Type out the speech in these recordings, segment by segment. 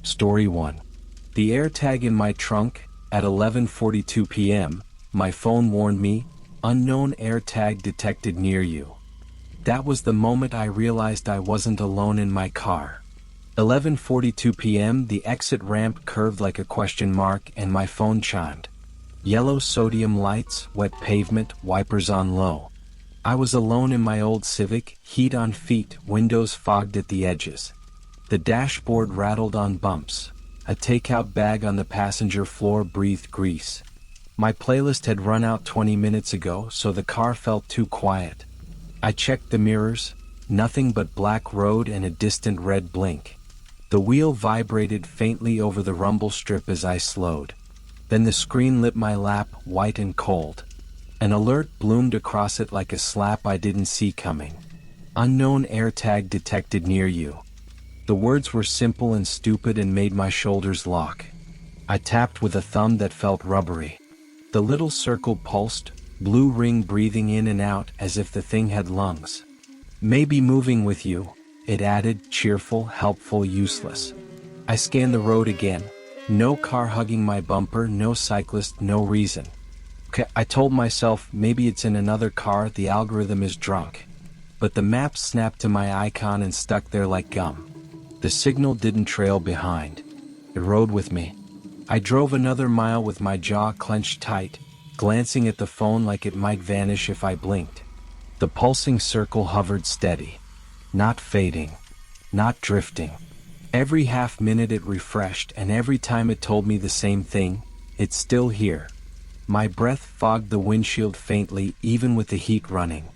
Story 1. The AirTag in my trunk. At 11:42 p.m., my phone warned me, unknown AirTag detected near you. That was the moment I realized I wasn't alone in my car. 11:42 p.m. The exit ramp curved like a question mark and my phone chimed. Yellow sodium lights, wet pavement, wipers on low. I was alone in my old Civic, heat on feet, windows fogged at the edges. The dashboard rattled on bumps. A takeout bag on the passenger floor breathed grease. My playlist had run out 20 minutes ago, so the car felt too quiet. I checked the mirrors, nothing but black road and a distant red blink. The wheel vibrated faintly over the rumble strip as I slowed. Then the screen lit my lap, white and cold. An alert bloomed across it like a slap I didn't see coming. Unknown AirTag detected near you. The words were simple and stupid and made my shoulders lock. I tapped with a thumb that felt rubbery. The little circle pulsed, blue ring breathing in and out as if the thing had lungs. Maybe moving with you, it added, cheerful, helpful, useless. I scanned the road again. No car hugging my bumper, no cyclist, no reason. I told myself maybe it's in another car, the algorithm is drunk. But the map snapped to my icon and stuck there like gum. The signal didn't trail behind. It rode with me. I drove another mile with my jaw clenched tight, glancing at the phone like it might vanish if I blinked. The pulsing circle hovered steady. Not fading. Not drifting. Every half minute it refreshed, and every time it told me the same thing, it's still here. My breath fogged the windshield faintly, even with the heat running.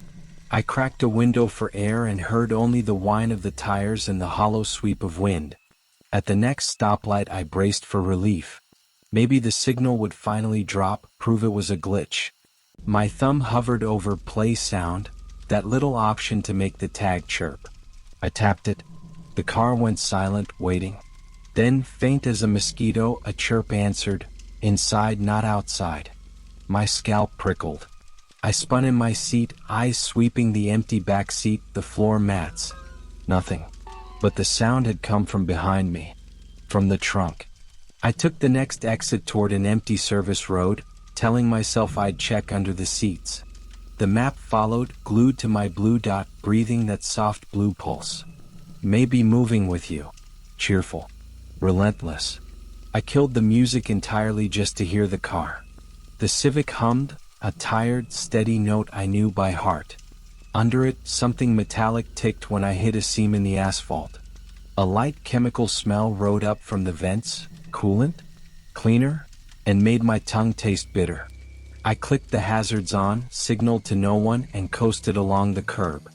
I cracked a window for air and heard only the whine of the tires and the hollow sweep of wind. At the next stoplight I braced for relief. Maybe the signal would finally drop, prove it was a glitch. My thumb hovered over play sound, that little option to make the tag chirp. I tapped it. The car went silent, waiting. Then, faint as a mosquito, a chirp answered, inside, not outside. My scalp prickled. I spun in my seat, eyes sweeping the empty back seat, the floor mats. Nothing. But the sound had come from behind me. From the trunk. I took the next exit toward an empty service road, telling myself I'd check under the seats. The map followed, glued to my blue dot, breathing that soft blue pulse. Maybe moving with you. Cheerful. Relentless. I killed the music entirely just to hear the car. The Civic hummed, a tired, steady note I knew by heart. Under it, something metallic ticked when I hit a seam in the asphalt. A light chemical smell rode up from the vents, coolant, cleaner, and made my tongue taste bitter. I clicked the hazards on, signaled to no one, and coasted along the curb.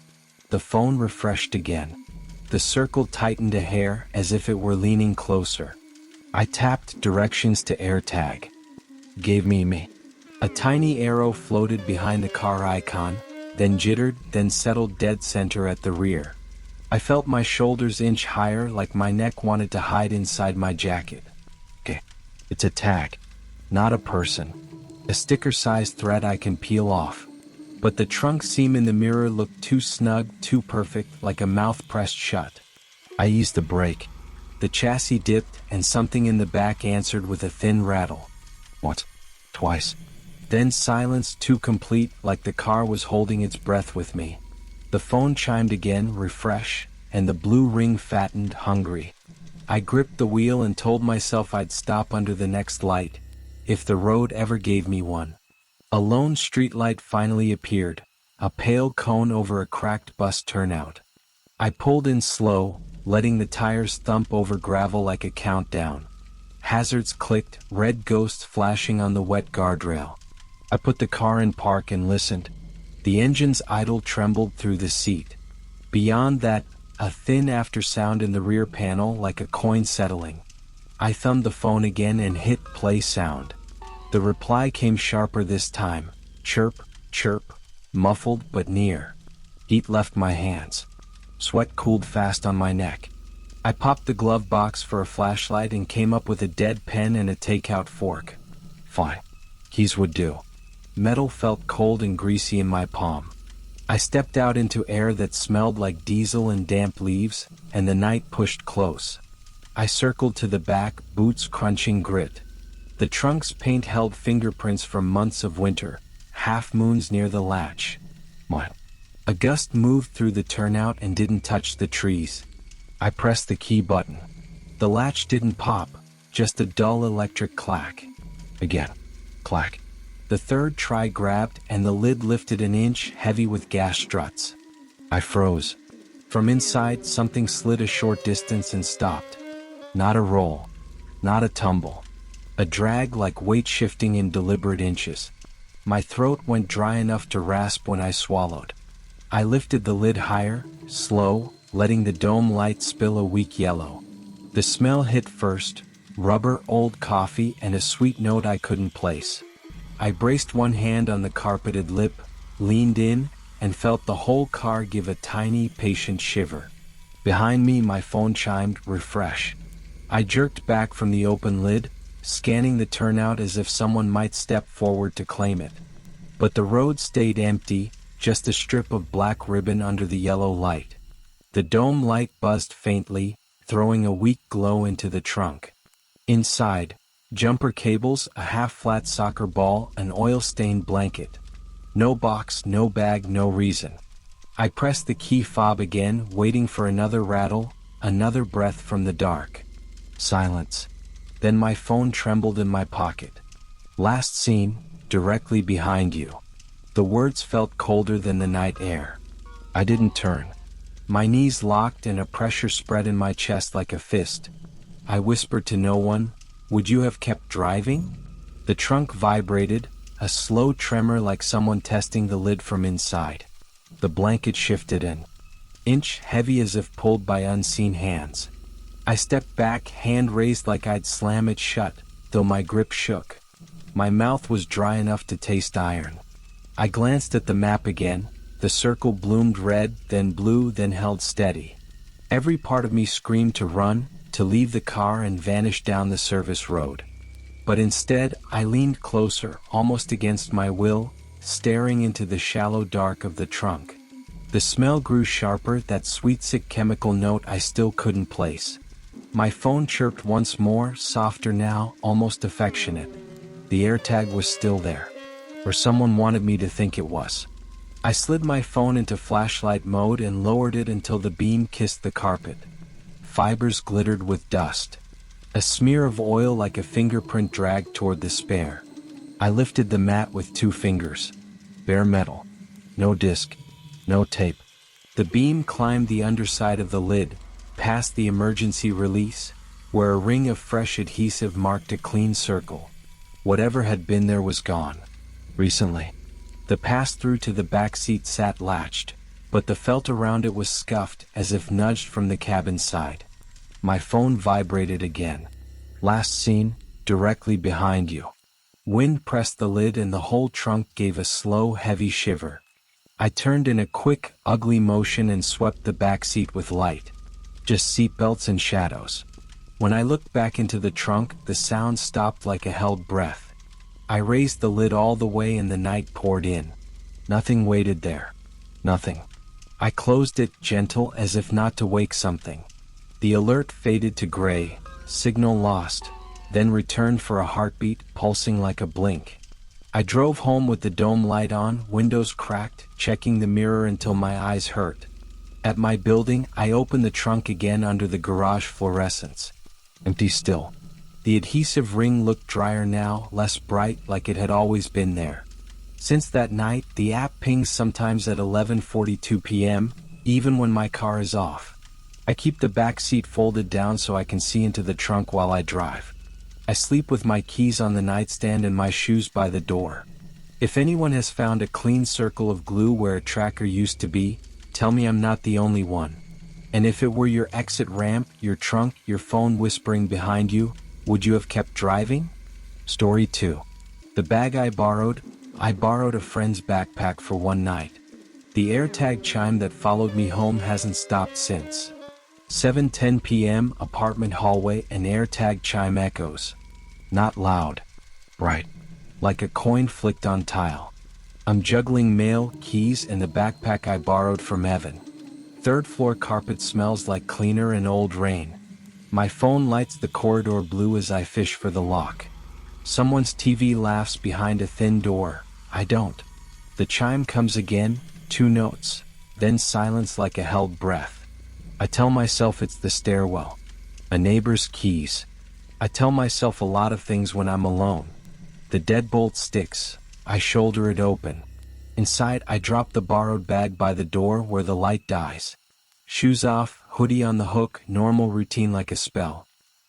The phone refreshed again. The circle tightened a hair as if it were leaning closer. I tapped directions to AirTag. Gave me. A tiny arrow floated behind the car icon, then jittered, then settled dead center at the rear. I felt my shoulders inch higher, like my neck wanted to hide inside my jacket. It's a tag, not a person. A sticker-sized thread I can peel off. But the trunk seam in the mirror looked too snug, too perfect, like a mouth pressed shut. I eased the brake. The chassis dipped, and something in the back answered with a thin rattle. Once. Twice. Then silence too complete, like the car was holding its breath with me. The phone chimed again, refresh, and the blue ring fattened, hungry. I gripped the wheel and told myself I'd stop under the next light, if the road ever gave me one. A lone streetlight finally appeared, a pale cone over a cracked bus turnout. I pulled in slow, letting the tires thump over gravel like a countdown. Hazards clicked, red ghosts flashing on the wet guardrail. I put the car in park and listened. The engine's idle trembled through the seat. Beyond that, a thin aftersound in the rear panel like a coin settling. I thumbed the phone again and hit play sound. The reply came sharper this time. Chirp, chirp, muffled but near. Heat left my hands. Sweat cooled fast on my neck. I popped the glove box for a flashlight and came up with a dead pen and a takeout fork. Fine. Keys would do. Metal felt cold and greasy in my palm. I stepped out into air that smelled like diesel and damp leaves, and the night pushed close. I circled to the back, boots crunching grit. The trunk's paint held fingerprints from months of winter, half moons near the latch. A gust moved through the turnout and didn't touch the trees. I pressed the key button. The latch didn't pop, just a dull electric clack. Again. Clack. The third try grabbed and the lid lifted an inch, heavy with gas struts. I froze. From inside, something slid a short distance and stopped. Not a roll. Not a tumble. A drag like weight shifting in deliberate inches. My throat went dry enough to rasp when I swallowed. I lifted the lid higher, slow, letting the dome light spill a weak yellow. The smell hit first, rubber, old coffee, and a sweet note I couldn't place. I braced one hand on the carpeted lip, leaned in, and felt the whole car give a tiny, patient shiver. Behind me, my phone chimed, refresh. I jerked back from the open lid, scanning the turnout as if someone might step forward to claim it. But the road stayed empty, just a strip of black ribbon under the yellow light. The dome light buzzed faintly, throwing a weak glow into the trunk. Inside, jumper cables, a half-flat soccer ball, an oil-stained blanket. No box, no bag, no reason. I pressed the key fob again, waiting for another rattle, another breath from the dark. Silence. Then my phone trembled in my pocket. Last seen, directly behind you. The words felt colder than the night air. I didn't turn. My knees locked and a pressure spread in my chest like a fist. I whispered to no one, "Would you have kept driving?" The trunk vibrated, a slow tremor like someone testing the lid from inside. The blanket shifted an inch, heavy as if pulled by unseen hands. I stepped back, hand raised like I'd slam it shut, though my grip shook. My mouth was dry enough to taste iron. I glanced at the map again. The circle bloomed red, then blue, then held steady. Every part of me screamed to run, to leave the car and vanish down the service road. But instead, I leaned closer, almost against my will, staring into the shallow dark of the trunk. The smell grew sharper, that sweet sick chemical note I still couldn't place. My phone chirped once more, softer now, almost affectionate. The AirTag was still there. Or someone wanted me to think it was. I slid my phone into flashlight mode and lowered it until the beam kissed the carpet. Fibers glittered with dust. A smear of oil like a fingerprint dragged toward the spare. I lifted the mat with 2 fingers. Bare metal. No disc. No tape. The beam climbed the underside of the lid, past the emergency release, where a ring of fresh adhesive marked a clean circle. Whatever had been there was gone. Recently. The pass-through to the back seat sat latched, but the felt around it was scuffed as if nudged from the cabin side. My phone vibrated again. Last seen, directly behind you. Wind pressed the lid and the whole trunk gave a slow, heavy shiver. I turned in a quick, ugly motion and swept the back seat with light. Just seatbelts and shadows. When I looked back into the trunk, the sound stopped like a held breath. I raised the lid all the way and the night poured in. Nothing waited there. Nothing. I closed it, gentle as if not to wake something. The alert faded to gray, signal lost, then returned for a heartbeat, pulsing like a blink. I drove home with the dome light on, windows cracked, checking the mirror until my eyes hurt. At my building, I opened the trunk again under the garage fluorescence. Empty still. The adhesive ring looked drier now, less bright, like it had always been there. Since that night, the app pings sometimes at 11:42 p.m., even when my car is off. I keep the back seat folded down so I can see into the trunk while I drive. I sleep with my keys on the nightstand and my shoes by the door. If anyone has found a clean circle of glue where a tracker used to be, tell me I'm not the only one. And if it were your exit ramp, your trunk, your phone whispering behind you, would you have kept driving? Story 2. The bag I borrowed a friend's backpack for one night. The AirTag chime that followed me home hasn't stopped since. 7:10 p.m., apartment hallway, an AirTag chime echoes. Not loud. Bright. Like a coin flicked on tile. I'm juggling mail, keys, and the backpack I borrowed from Evan. Third floor carpet smells like cleaner and old rain. My phone lights the corridor blue as I fish for the lock. Someone's TV laughs behind a thin door. I don't. The chime comes again, 2 notes, then silence like a held breath. I tell myself it's the stairwell. A neighbor's keys. I tell myself a lot of things when I'm alone. The deadbolt sticks. I shoulder it open. Inside, I drop the borrowed bag by the door where the light dies. Shoes off, hoodie on the hook, normal routine like a spell.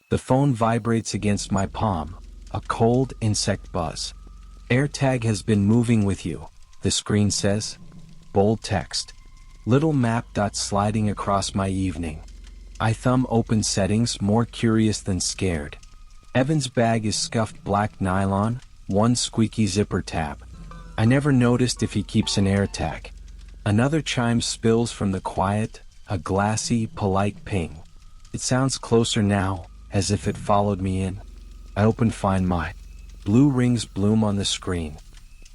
The phone vibrates against my palm, a cold insect buzz. AirTag has been moving with you, the screen says. Bold text. Little map dot sliding across my evening. I thumb open settings, more curious than scared. Evan's bag is scuffed black nylon, 1 squeaky zipper tab. I never noticed if he keeps an AirTag. Another chime spills from the quiet, a glassy, polite ping. It sounds closer now, as if it followed me in. I open Find My. Blue rings bloom on the screen.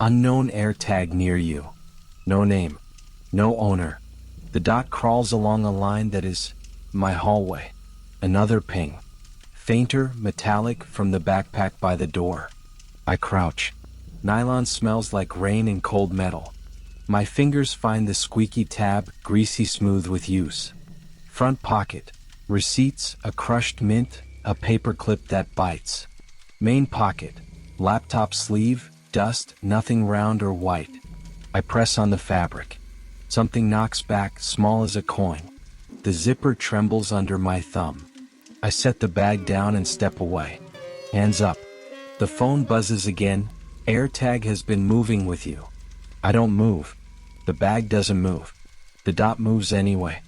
Unknown AirTag near you. No name. No owner. The dot crawls along a line that is my hallway. Another ping. Fainter, metallic, from the backpack by the door. I crouch. Nylon smells like rain and cold metal. My fingers find the squeaky tab, greasy smooth with use. Front pocket. Receipts, a crushed mint, a paper clip that bites. Main pocket. Laptop sleeve, dust, nothing round or white. I press on the fabric. Something knocks back, small as a coin. The zipper trembles under my thumb. I set the bag down and step away. Hands up. The phone buzzes again. AirTag has been moving with you. I don't move. The bag doesn't move. The dot moves anyway.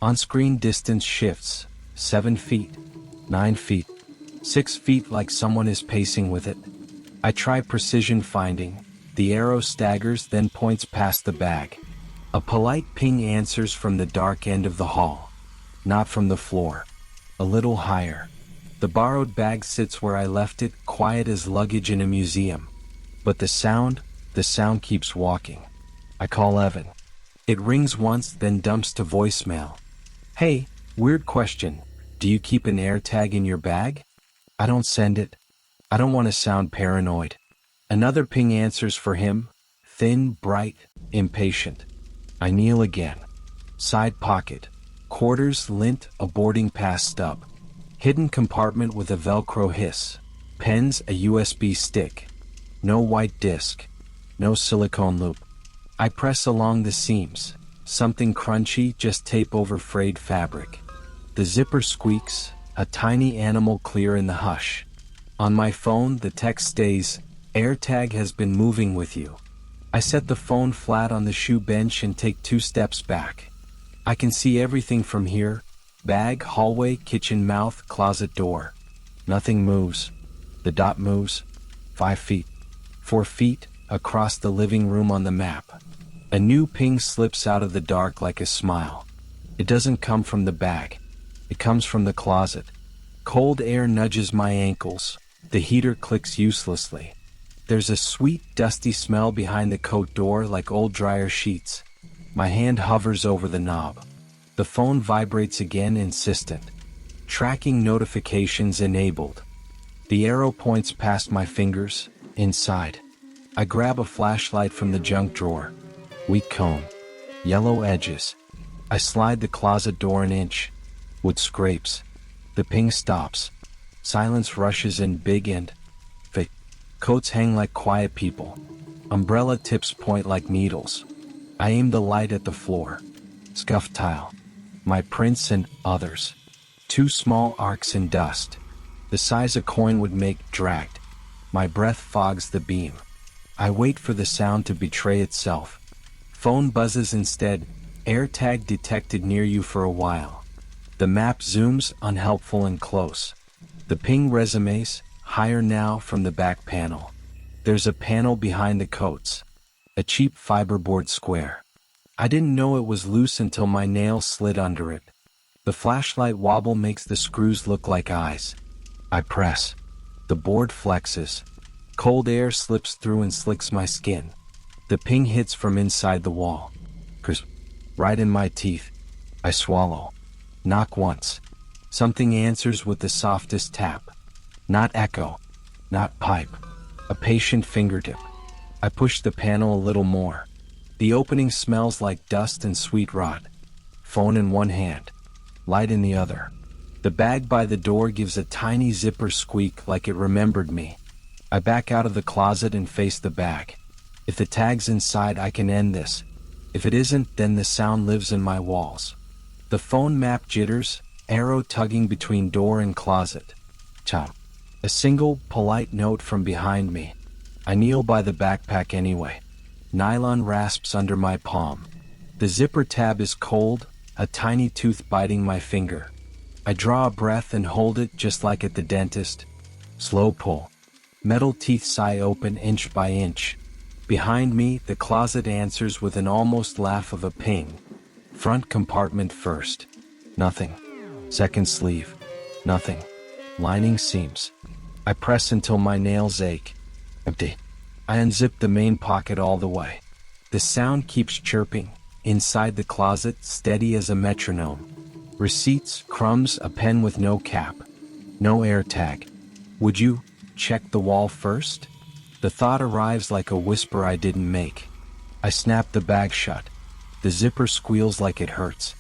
On-screen distance shifts. 7 feet. 9 feet. 6 feet, like someone is pacing with it. I try precision finding. The arrow staggers, then points past the bag. A polite ping answers from the dark end of the hall. Not from the floor. A little higher. The borrowed bag sits where I left it, quiet as luggage in a museum. But the sound keeps walking. I call Evan. It rings once, then dumps to voicemail. Hey, weird question. Do you keep an AirTag in your bag? I don't send it. I don't want to sound paranoid. Another ping answers for him. Thin, bright, impatient. I kneel again. Side pocket. Quarters, lint, a boarding pass stub. Hidden compartment with a Velcro hiss. Pens, a USB stick. No white disc. No silicone loop. I press along the seams. Something crunchy, just tape over frayed fabric. The zipper squeaks, a tiny animal clear in the hush. On my phone, the text stays, AirTag has been moving with you. I set the phone flat on the shoe bench and take 2 steps back. I can see everything from here. Bag, hallway, kitchen mouth, closet door. Nothing moves. The dot moves. 5 feet. 4 feet, across the living room on the map. A new ping slips out of the dark like a smile. It doesn't come from the bag. It comes from the closet. Cold air nudges my ankles. The heater clicks uselessly. There's a sweet, dusty smell behind the coat door, like old dryer sheets. My hand hovers over the knob. The phone vibrates again, insistent. Tracking notifications enabled. The arrow points past my fingers, inside. I grab a flashlight from the junk drawer. Weak cone. Yellow edges. I slide the closet door an inch. Wood scrapes. The ping stops. Silence rushes in, big and thick. Coats hang like quiet people. Umbrella tips point like needles. I aim the light at the floor. Scuffed tile. My prints and others. 2 small arcs in dust. The size a coin would make, dragged. My breath fogs the beam. I wait for the sound to betray itself. Phone buzzes instead. AirTag detected near you for a while. The map zooms, unhelpful and close. The ping resumes, higher now, from the back panel. There's a panel behind the coats. A cheap fiberboard square. I didn't know it was loose until my nail slid under it. The flashlight wobble makes the screws look like eyes. I press. The board flexes. Cold air slips through and slicks my skin. The ping hits from inside the wall. Crisp. Right in my teeth. I swallow. Knock once. Something answers with the softest tap. Not echo. Not pipe. A patient fingertip. I push the panel a little more. The opening smells like dust and sweet rot. Phone in one hand. Light in the other. The bag by the door gives a tiny zipper squeak like it remembered me. I back out of the closet and face the bag. If the tag's inside, I can end this. If it isn't, then the sound lives in my walls. The phone map jitters, arrow tugging between door and closet. Tom. A single, polite note from behind me. I kneel by the backpack anyway. Nylon rasps under my palm. The zipper tab is cold, a tiny tooth biting my finger. I draw a breath and hold it just like at the dentist. Slow pull. Metal teeth sigh open inch by inch. Behind me, the closet answers with an almost laugh of a ping. Front compartment first. Nothing. Second sleeve. Nothing. Lining seams. I press until my nails ache. Empty. I unzip the main pocket all the way. The sound keeps chirping, inside the closet, steady as a metronome. Receipts, crumbs, a pen with no cap. No AIRTAG. Would you check the wall first? The thought arrives like a whisper I didn't make. I snap the bag shut. The zipper squeals like it hurts.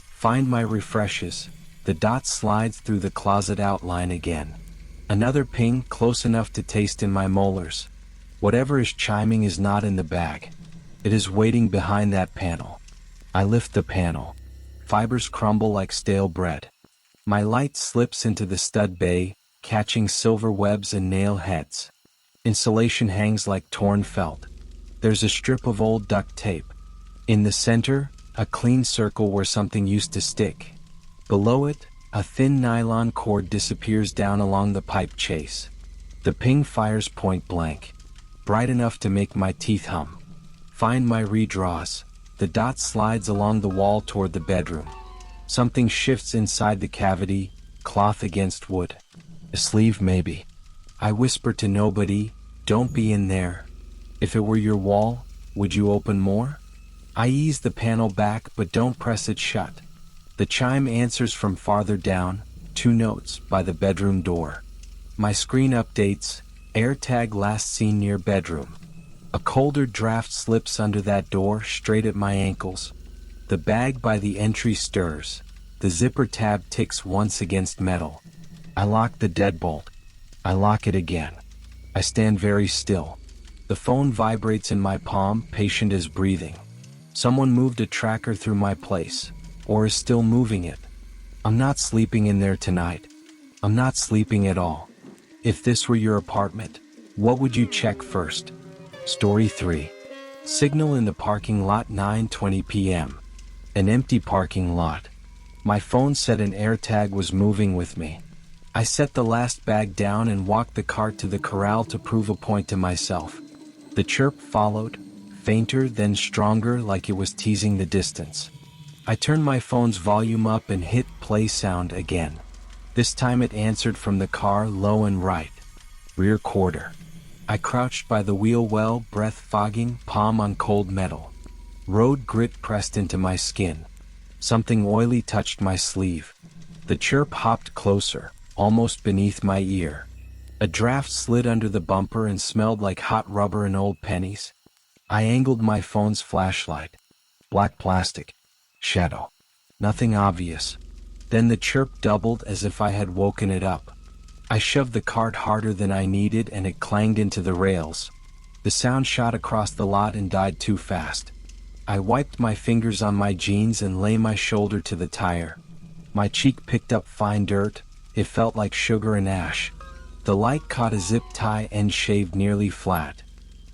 Find my refreshes. The dot slides through the closet outline again. Another ping, close enough to taste in my molars. Whatever is chiming is not in the bag. It is waiting behind that panel. I lift the panel. Fibers crumble like stale bread. My light slips into the stud bay, catching silver webs and nail heads. Insulation hangs like torn felt. There's a strip of old duct tape. In the center, a clean circle where something used to stick. Below it, a thin nylon cord disappears down along the pipe chase. The ping fires point blank, bright enough to make my teeth hum. Find my redraws. The dot slides along the wall toward the bedroom. Something shifts inside the cavity, cloth against wood. A sleeve maybe. I whisper to nobody, don't be in there. If it were your wall, would you open more? I ease the panel back but don't press it shut. The chime answers from farther down, 2 notes, by the bedroom door. My screen updates, AIRTAG last seen near bedroom. A colder draft slips under that door, straight at my ankles. The bag by the entry stirs. The zipper tab ticks once against metal. I lock the deadbolt. I lock it again. I stand very still. The phone vibrates in my palm, patient as breathing. Someone moved a tracker through my place, or is still moving it. I'm not sleeping in there tonight. I'm not sleeping at all. If this were your apartment, what would you check first? Story 3. Signal in the parking lot, 9:20 p.m. An empty parking lot. My phone said an AIRTAG was moving with me. I set the last bag down and walked the cart to the corral to prove a point to myself. The chirp followed, fainter then stronger, like it was teasing the distance. I turned my phone's volume up and hit play sound again. This time it answered from the car, low and right. Rear quarter. I crouched by the wheel well, breath fogging, palm on cold metal. Road grit pressed into my skin. Something oily touched my sleeve. The chirp hopped closer, almost beneath my ear. A draft slid under the bumper and smelled like hot rubber and old pennies. I angled my phone's flashlight. Black plastic. Shadow. Nothing obvious. Then the chirp doubled as if I had woken it up. I shoved the cart harder than I needed and it clanged into the rails. The sound shot across the lot and died too fast. I wiped my fingers on my jeans and lay my shoulder to the tire. My cheek picked up fine dirt. It felt like sugar and ash. The light caught a zip tie end shaved nearly flat.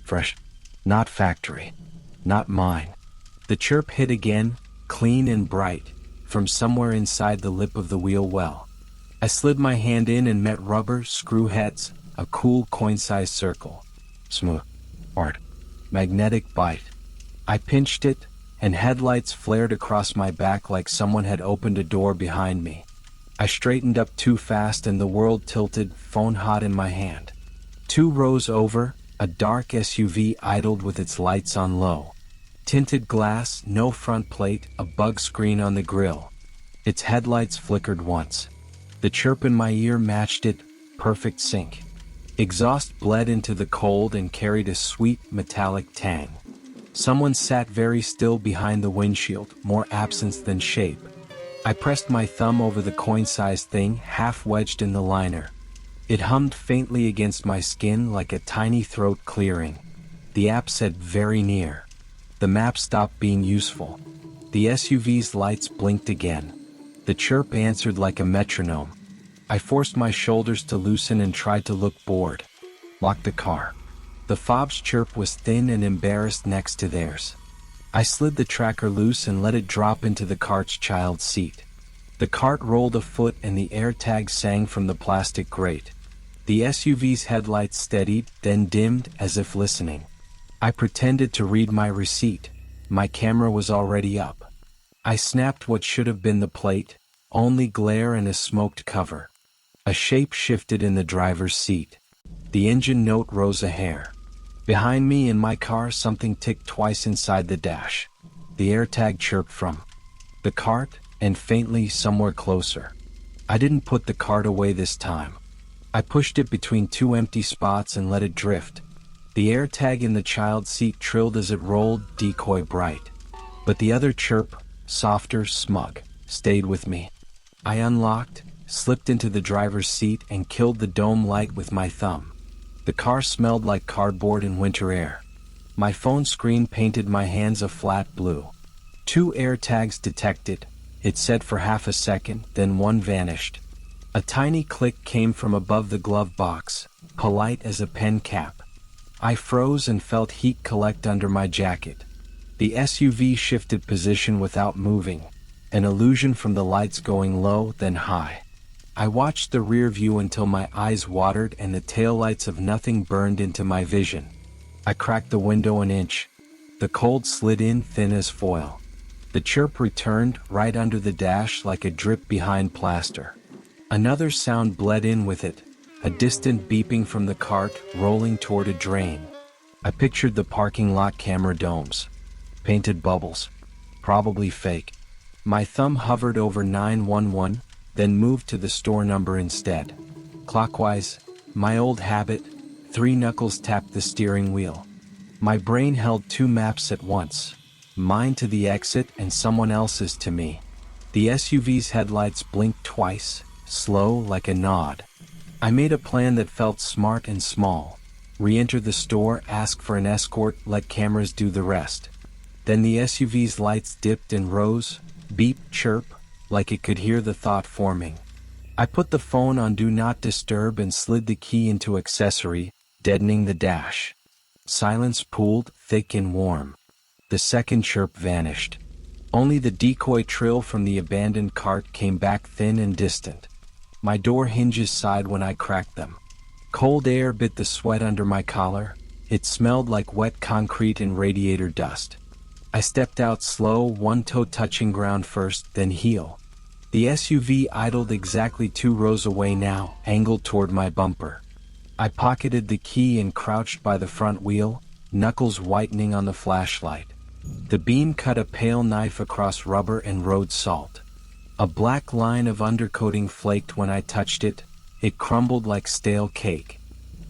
Fresh. Not factory. Not mine. The chirp hit again, clean and bright, from somewhere inside the lip of the wheel well. I slid my hand in and met rubber, screw heads, a cool coin-sized circle. Smooth. Hard. Magnetic bite. I pinched it, and headlights flared across my back like someone had opened a door behind me. I straightened up too fast and the world tilted, phone hot in my hand. 2 rows over, a dark SUV idled with its lights on low. Tinted glass, no front plate, a bug screen on the grill. Its headlights flickered once. The chirp in my ear matched it, perfect sync. Exhaust bled into the cold and carried a sweet, metallic tang. Someone sat very still behind the windshield, more absence than shape. I pressed my thumb over the coin-sized thing half wedged in the liner. It hummed faintly against my skin like a tiny throat clearing. The app said very near. The map stopped being useful. The SUV's lights blinked again. The chirp answered like a metronome. I forced my shoulders to loosen and tried to look bored. Locked the car. The fob's chirp was thin and embarrassed next to theirs. I slid the tracker loose and let it drop into the cart's child seat. The cart rolled a foot and the AIRTAG sang from the plastic grate. The SUV's headlights steadied, then dimmed, as if listening. I pretended to read my receipt. My camera was already up. I snapped what should have been the plate, only glare and a smoked cover. A shape shifted in the driver's seat. The engine note rose a hair. Behind me in my car something ticked twice inside the dash. The AIRTAG chirped from the cart, and faintly somewhere closer. I didn't put the cart away this time. I pushed it between two empty spots and let it drift. The AIRTAG in the child seat trilled as it rolled, decoy bright. But the other chirp, softer, smug, stayed with me. I unlocked, slipped into the driver's seat and killed the dome light with my thumb. The car smelled like cardboard and winter air. My phone screen painted my hands a flat blue. 2 AIRTAGs detected, it said for half a second, then one vanished. A tiny click came from above the glove box, polite as a pen cap. I froze and felt heat collect under my jacket. The SUV shifted position without moving, an illusion from the lights going low, then high. I watched the rear view until my eyes watered and the taillights of nothing burned into my vision. I cracked the window an inch. The cold slid in thin as foil. The chirp returned right under the dash like a drip behind plaster. Another sound bled in with it, a distant beeping from the cart rolling toward a drain. I pictured the parking lot camera domes. Painted bubbles. Probably fake. My thumb hovered over 911, then moved to the store number instead. Clockwise, my old habit, 3 knuckles tapped the steering wheel. My brain held 2 maps at once, mine to the exit and someone else's to me. The SUV's headlights blinked twice, slow like a nod. I made a plan that felt smart and small. Re-enter the store, ask for an escort, let cameras do the rest. Then the SUV's lights dipped and rose, beep, chirp, like it could hear the thought forming. I put the phone on Do Not Disturb and slid the key into accessory, deadening the dash. Silence pooled, thick and warm. The second chirp vanished. Only the decoy trill from the abandoned cart came back thin and distant. My door hinges sighed when I cracked them. Cold air bit the sweat under my collar. It smelled like wet concrete and radiator dust. I stepped out slow, one toe touching ground first, then heel. The SUV idled exactly 2 rows away now, angled toward my bumper. I pocketed the key and crouched by the front wheel, knuckles whitening on the flashlight. The beam cut a pale knife across rubber and road salt. A black line of undercoating flaked when I touched it. It crumbled like stale cake.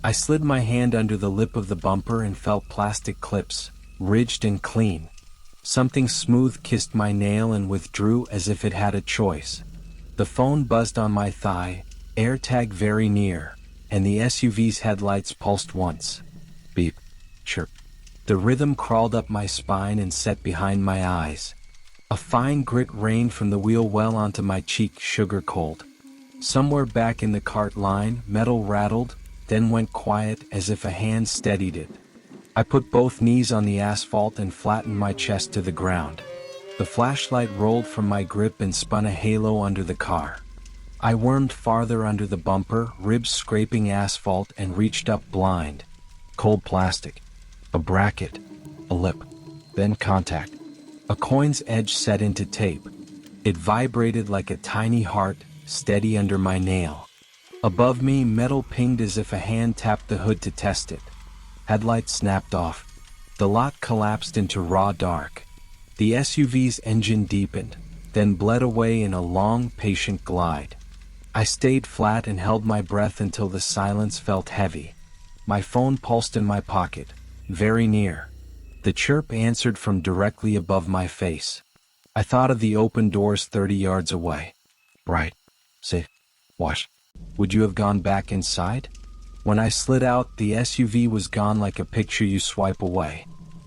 I slid my hand under the lip of the bumper and felt plastic clips, ridged and clean. Something smooth kissed my nail and withdrew as if it had a choice. The phone buzzed on my thigh, AIRTAG very near, and the SUV's headlights pulsed once. Beep. Chirp. The rhythm crawled up my spine and set behind my eyes. A fine grit rained from the wheel well onto my cheek, sugar cold. Somewhere back in the cart line, metal rattled, then went quiet as if a hand steadied it. I put both knees on the asphalt and flattened my chest to the ground. The flashlight rolled from my grip and spun a halo under the car. I wormed farther under the bumper, ribs scraping asphalt, and reached up blind. Cold plastic. A bracket. A lip. Then contact. A coin's edge set into tape. It vibrated like a tiny heart, steady under my nail. Above me, metal pinged as if a hand tapped the hood to test it. Headlights snapped off. The lot collapsed into raw dark. The SUV's engine deepened, then bled away in a long, patient glide. I stayed flat and held my breath until the silence felt heavy. My phone pulsed in my pocket, very near. The chirp answered from directly above my face. I thought of the open doors 30 yards away. Right. Safe. Wash. Would you have gone back inside? When I slid out, the SUV was gone like a picture you swipe away.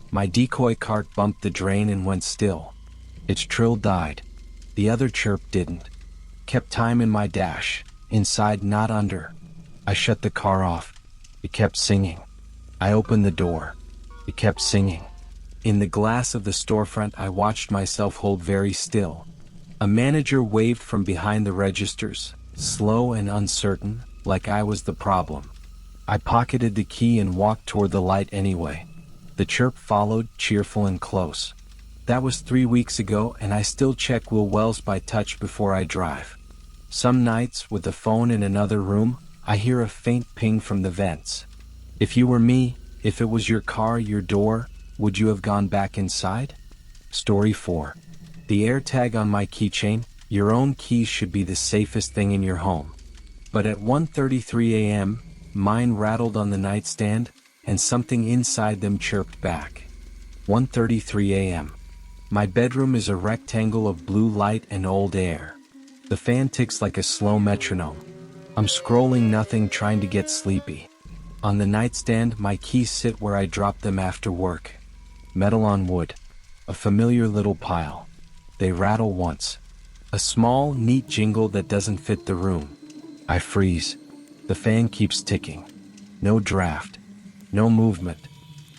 My decoy cart bumped the drain and went still. Its trill died. The other chirp didn't. Kept time in my dash. Inside, not under. I shut the car off. It kept singing. I opened the door. It kept singing. In the glass of the storefront, I watched myself hold very still. A manager waved from behind the registers, slow and uncertain, like I was the problem. I pocketed the key and walked toward the light anyway. The chirp followed, cheerful and close. That was 3 weeks ago, and I still check wheel wells by touch before I drive. Some nights, with the phone in another room, I hear a faint ping from the vents. If you were me, if it was your car, your door, would you have gone back inside? Story 4. The AirTag on my keychain. Your own keys should be the safest thing in your home. But at 1:33 a.m., mine rattled on the nightstand, and something inside them chirped back. 1:33 a.m. My bedroom is a rectangle of blue light and old air. The fan ticks like a slow metronome. I'm scrolling nothing, trying to get sleepy. On the nightstand, my keys sit where I dropped them after work. Metal on wood. A familiar little pile. They rattle once. A small, neat jingle that doesn't fit the room. I freeze. The fan keeps ticking. No draft. No movement.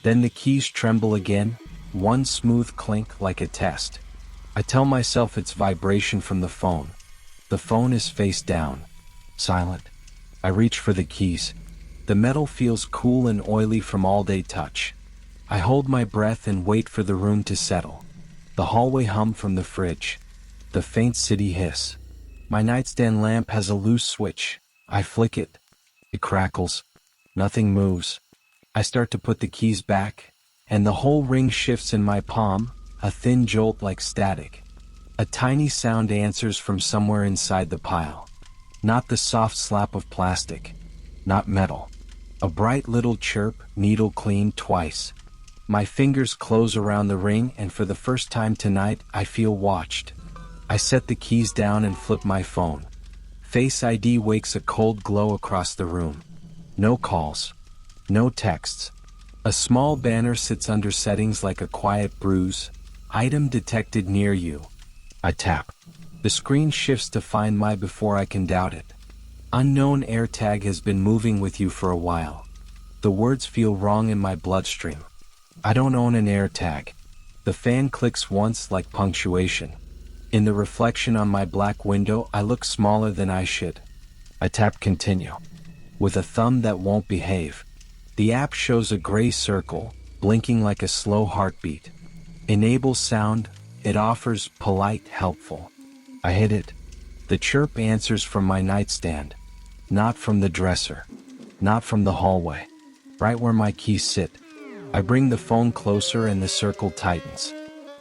Then the keys tremble again, one smooth clink like a test. I tell myself it's vibration from the phone. The phone is face down. Silent. I reach for the keys. The metal feels cool and oily from all-day touch. I hold my breath and wait for the room to settle. The hallway hum from the fridge. The faint city hiss. My nightstand lamp has a loose switch. I flick it. It crackles. Nothing moves. I start to put the keys back, and the whole ring shifts in my palm, a thin jolt like static. A tiny sound answers from somewhere inside the pile. Not the soft slap of plastic. Not metal. A bright little chirp, needle clean twice. My fingers close around the ring, and for the first time tonight, I feel watched. I set the keys down and flip my phone. Face ID wakes a cold glow across the room. No calls. No texts. A small banner sits under settings like a quiet bruise. Item detected near you. I tap. The screen shifts to find my before I can doubt it. Unknown AirTag has been moving with you for a while. The words feel wrong in my bloodstream. I don't own an AirTag. The fan clicks once like punctuation. In the reflection on my black window, I look smaller than I should. I tap continue. With a thumb that won't behave. The app shows a gray circle, blinking like a slow heartbeat. Enable sound. It offers polite, helpful. I hit it. The chirp answers from my nightstand. Not from the dresser. Not from the hallway. Right where my keys sit. I bring the phone closer and the circle tightens.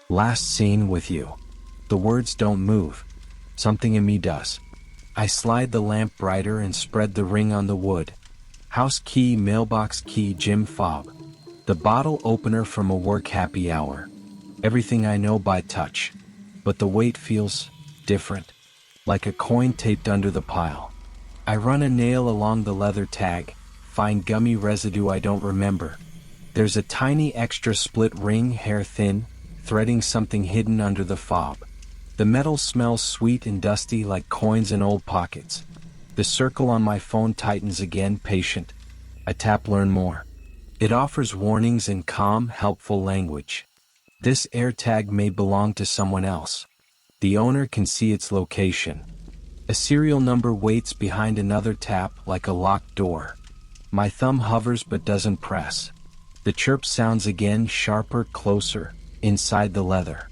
Last seen with you. The words don't move. Something in me does. I slide the lamp brighter and spread the ring on the wood. House key, mailbox key, gym fob. The bottle opener from a work happy hour. Everything I know by touch. But the weight feels different. Like a coin taped under the pile. I run a nail along the leather tag. Find gummy residue I don't remember. There's a tiny extra split ring, hair thin, threading something hidden under the fob. The metal smells sweet and dusty like coins in old pockets. The circle on my phone tightens again, patient. I tap learn more. It offers warnings in calm, helpful language. This AirTag may belong to someone else. The owner can see its location. A serial number waits behind another tap like a locked door. My thumb hovers but doesn't press. The chirp sounds again, sharper, closer, inside the leather.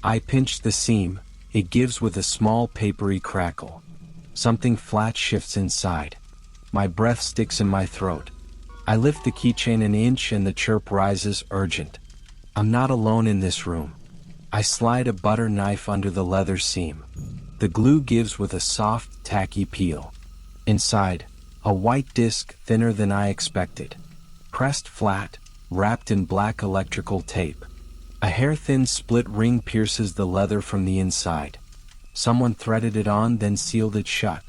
I pinch the seam. It gives with a small papery crackle. Something flat shifts inside. My breath sticks in my throat. I lift the keychain an inch and the chirp rises, urgent. I'm not alone in this room. I slide a butter knife under the leather seam. The glue gives with a soft, tacky peel. Inside, a white disc thinner than I expected. Pressed flat, wrapped in black electrical tape. A hair-thin split ring pierces the leather from the inside. Someone threaded it on, then sealed it shut.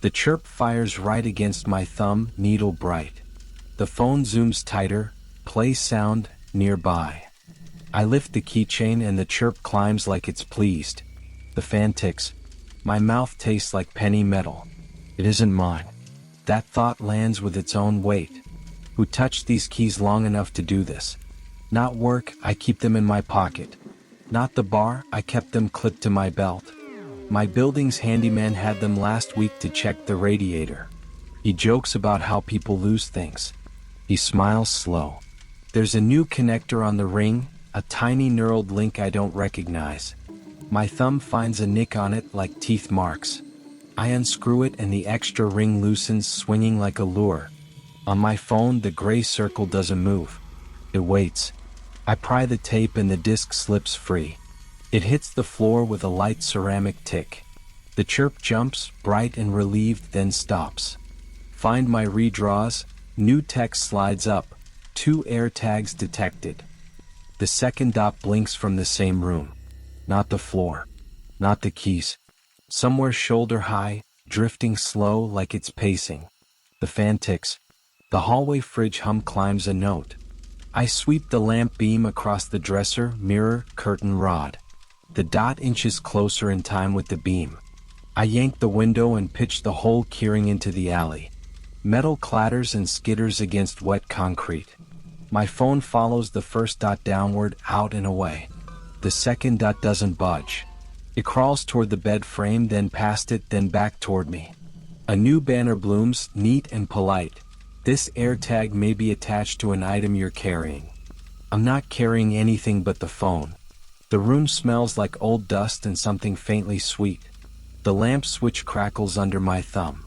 The chirp fires right against my thumb, needle bright. The phone zooms tighter, play sound, nearby. I lift the keychain and the chirp climbs like it's pleased. The fan ticks. My mouth tastes like penny metal. It isn't mine. That thought lands with its own weight. Who touched these keys long enough to do this? Not work, I keep them in my pocket. Not the bar, I kept them clipped to my belt. My building's handyman had them last week to check the radiator. He jokes about how people lose things. He smiles slow. There's a new connector on the ring, a tiny knurled link I don't recognize. My thumb finds a nick on it like teeth marks. I unscrew it and the extra ring loosens, swinging like a lure. On my phone, the gray circle doesn't move. It waits. I pry the tape and the disc slips free. It hits the floor with a light ceramic tick. The chirp jumps, bright and relieved, then stops. Find my redraws. New text slides up. 2 AirTags detected. The second dot blinks from the same room. Not the floor. Not the keys. Somewhere shoulder high, drifting slow like it's pacing. The fan ticks. The hallway fridge hum climbs a note. I sweep the lamp beam across the dresser, mirror, curtain rod. The dot inches closer in time with the beam. I yank the window and pitch the whole keyring into the alley. Metal clatters and skitters against wet concrete. My phone follows the first dot downward, out and away. The second dot doesn't budge. It crawls toward the bed frame, then past it, then back toward me. A new banner blooms, neat and polite. This AirTag may be attached to an item you're carrying. I'm not carrying anything but the phone. The room smells like old dust and something faintly sweet. The lamp switch crackles under my thumb.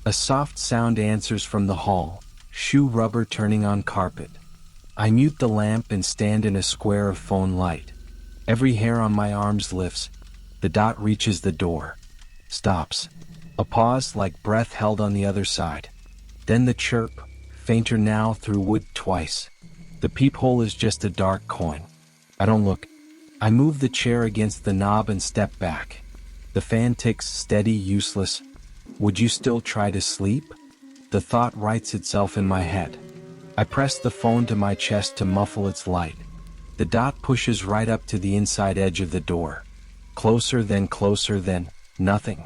A soft sound answers from the hall, shoe rubber turning on carpet. I mute the lamp and stand in a square of phone light. Every hair on my arms lifts. The dot reaches the door. Stops. A pause, like breath held on the other side. Then the chirp, fainter now, through wood twice. The peephole is just a dark coin. I don't look. I move the chair against the knob and step back. The fan ticks, steady, useless. Would you still try to sleep? The thought writes itself in my head. I press the phone to my chest to muffle its light. The dot pushes right up to the inside edge of the door. Closer, then nothing.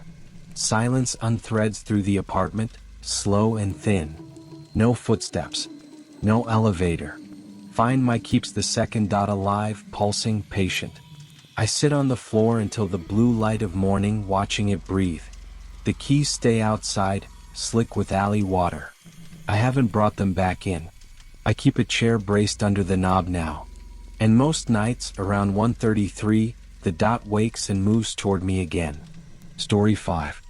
Silence unthreads through the apartment, slow and thin. No footsteps. No elevator. Find My keeps the second dot alive, pulsing, patient. I sit on the floor until the blue light of morning, watching it breathe. The keys stay outside, slick with alley water. I haven't brought them back in. I keep a chair braced under the knob now. And most nights, around 1:33, the dot wakes and moves toward me again. Story 5.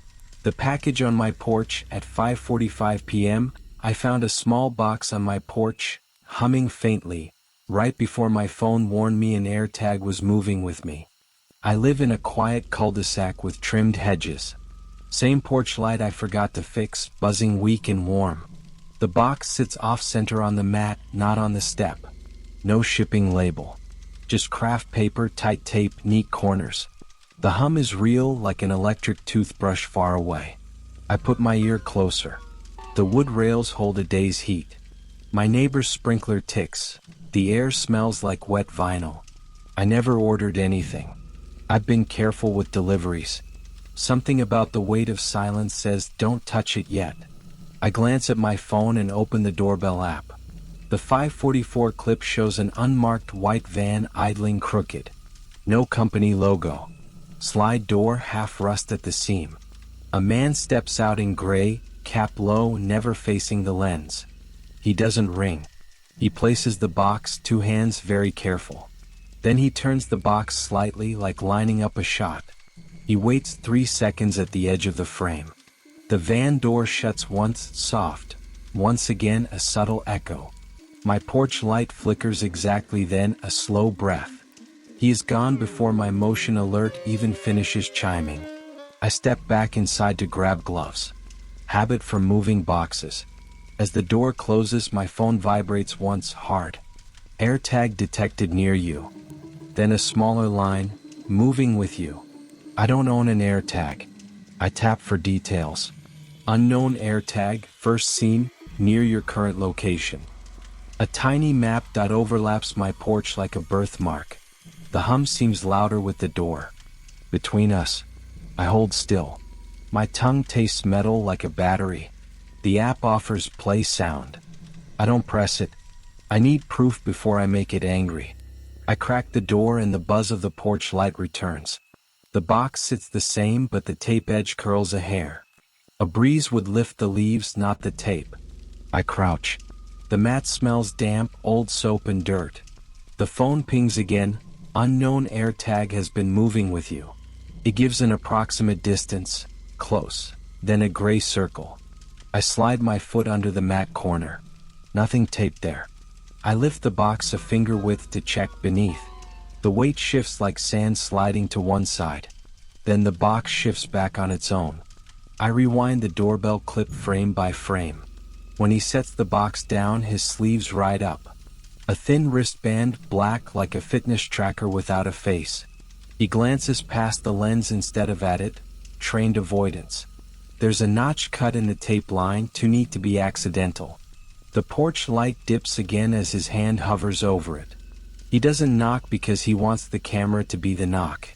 The package on my porch. At 5:45 p.m., I found a small box on my porch, humming faintly, right before my phone warned me an AirTag was moving with me. I live in a quiet cul-de-sac with trimmed hedges. Same porch light I forgot to fix, buzzing weak and warm. The box sits off-center on the mat, not on the step. No shipping label. Just craft paper, tight tape, neat corners. The hum is real, like an electric toothbrush far away. I put my ear closer. The wood rails hold a day's heat. My neighbor's sprinkler ticks. The air smells like wet vinyl. I never ordered anything. I've been careful with deliveries. Something about the weight of silence says, don't touch it yet. I glance at my phone and open the doorbell app. The 5:44 clip shows an unmarked white van idling crooked. No company logo. Slide door, half rust at the seam. A man steps out in gray, cap low, never facing the lens. He doesn't ring. He places the box, 2 hands, very careful. Then he turns the box slightly, like lining up a shot. He waits 3 seconds at the edge of the frame. The van door shuts once, soft. Once again, a subtle echo. My porch light flickers exactly then, a slow breath. He is gone before my motion alert even finishes chiming. I step back inside to grab gloves. Habit for moving boxes. As the door closes, my phone vibrates once hard. AirTag detected near you. Then a smaller line, moving with you. I don't own an AirTag. I tap for details. Unknown AirTag, first seen, near your current location. A tiny map dot overlaps my porch like a birthmark. The hum seems louder with the door. Between us, I hold still. My tongue tastes metal like a battery. The app offers play sound. I don't press it. I need proof before I make it angry. I crack the door and the buzz of the porch light returns. The box sits the same, but the tape edge curls a hair. A breeze would lift the leaves, not the tape. I crouch. The mat smells damp, old soap and dirt. The phone pings again. Unknown AirTag has been moving with you. It gives an approximate distance, close, then a gray circle. I slide my foot under the mat corner. Nothing taped there. I lift the box a finger width to check beneath. The weight shifts like sand sliding to one side. Then the box shifts back on its own. I rewind the doorbell clip frame by frame. When he sets the box down, his sleeves ride up. A thin wristband, black like a fitness tracker without a face. He glances past the lens instead of at it, trained avoidance. There's a notch cut in the tape line, too neat to be accidental. The porch light dips again as his hand hovers over it. He doesn't knock because he wants the camera to be the knock.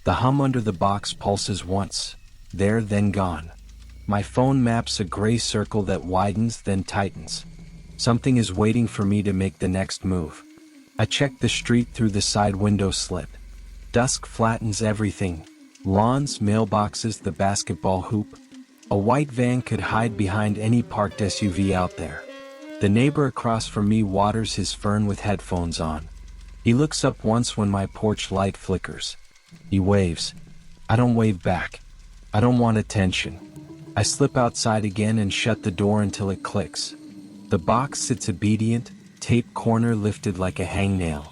The hum under the box pulses once, there then gone. My phone maps a gray circle that widens then tightens. Something is waiting for me to make the next move. I check the street through the side window slit. Dusk flattens everything. Lawns, mailboxes, the basketball hoop. A white van could hide behind any parked SUV out there. The neighbor across from me waters his fern with headphones on. He looks up once when my porch light flickers. He waves. I don't wave back. I don't want attention. I slip outside again and shut the door until it clicks. The box sits obedient, tape corner lifted like a hangnail.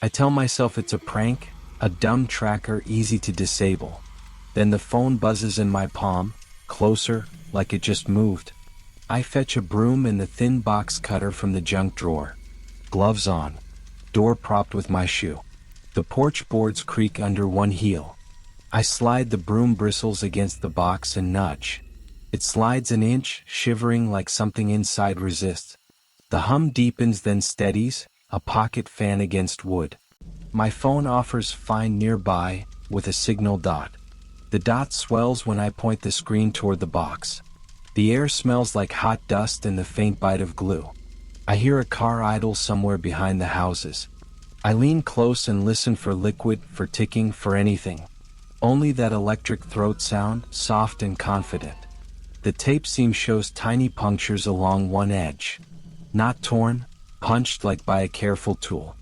I tell myself it's a prank, a dumb tracker easy to disable. Then the phone buzzes in my palm, closer, like it just moved. I fetch a broom and the thin box cutter from the junk drawer. Gloves on. Door propped with my shoe. The porch boards creak under one heel. I slide the broom bristles against the box and nudge. It slides an inch, shivering like something inside resists. The hum deepens then steadies, a pocket fan against wood. My phone offers find nearby, with a signal dot. The dot swells when I point the screen toward the box. The air smells like hot dust and the faint bite of glue. I hear a car idle somewhere behind the houses. I lean close and listen for liquid, for ticking, for anything. Only that electric throat sound, soft and confident. The tape seam shows tiny punctures along one edge. Not torn, punched like by a careful tool.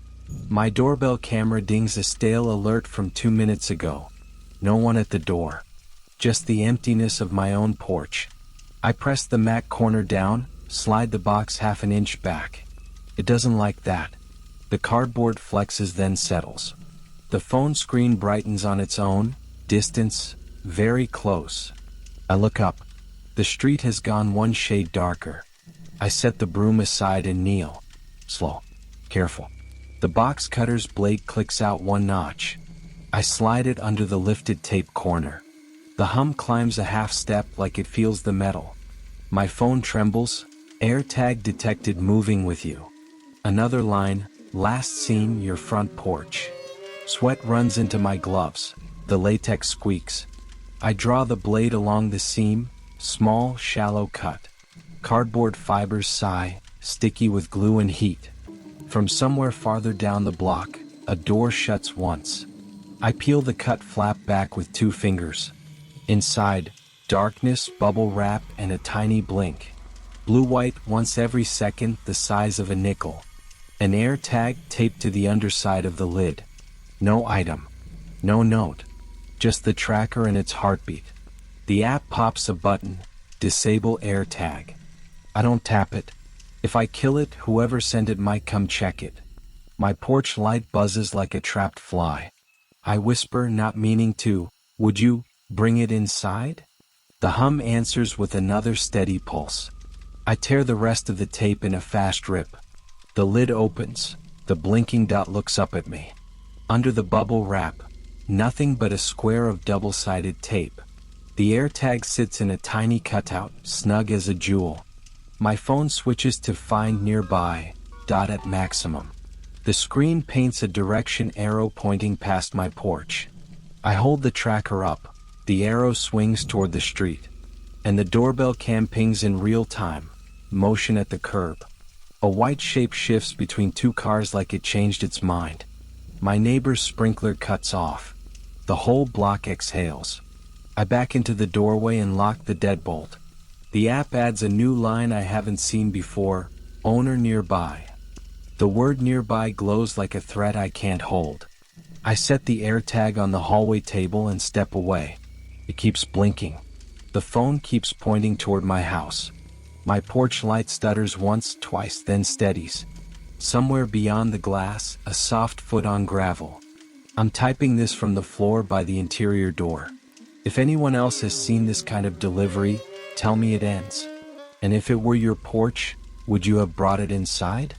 My doorbell camera dings a stale alert from 2 minutes ago. No one at the door. Just the emptiness of my own porch. I press the mat corner down, slide the box half an inch back. It doesn't like that. The cardboard flexes then settles. The phone screen brightens on its own, distance, very close. I look up. The street has gone one shade darker. I set the broom aside and kneel. Slow. Careful. The box cutter's blade clicks out one notch. I slide it under the lifted tape corner. The hum climbs a half step like it feels the metal. My phone trembles. AirTag detected moving with you. Another line, last seen your front porch. Sweat runs into my gloves. The latex squeaks. I draw the blade along the seam, small, shallow cut. Cardboard fibers sigh, sticky with glue and heat. From somewhere farther down the block, a door shuts once. I peel the cut flap back with 2 fingers. Inside, darkness, bubble wrap, and a tiny blink. Blue-white once every second, the size of a nickel. An AirTag taped to the underside of the lid. No item. No note. Just the tracker and its heartbeat. The app pops a button, disable AirTag. I don't tap it. If I kill it, whoever sent it might come check it. My porch light buzzes like a trapped fly. I whisper, not meaning to, would you Bring it inside? The hum answers with another steady pulse. I tear the rest of the tape in a fast rip. The lid opens. The blinking dot looks up at me. Under the bubble wrap, nothing but a square of double-sided tape. The AirTag sits in a tiny cutout, snug as a jewel. My phone switches to Find Nearby, dot at maximum. The screen paints a direction arrow pointing past my porch. I hold the tracker up. The arrow swings toward the street. And the doorbell cam pings in real time, motion at the curb. A white shape shifts between two cars like it changed its mind. My neighbor's sprinkler cuts off. The whole block exhales. I back into the doorway and lock the deadbolt. The app adds a new line I haven't seen before, owner nearby. The word nearby glows like a threat I can't hold. I set the AirTag on the hallway table and step away. It keeps blinking. The phone keeps pointing toward my house. My porch light stutters once, twice, then steadies. Somewhere beyond the glass, a soft foot on gravel. I'm typing this from the floor by the interior door. If anyone else has seen this kind of delivery, tell me it ends. And if it were your porch, would you have brought it inside?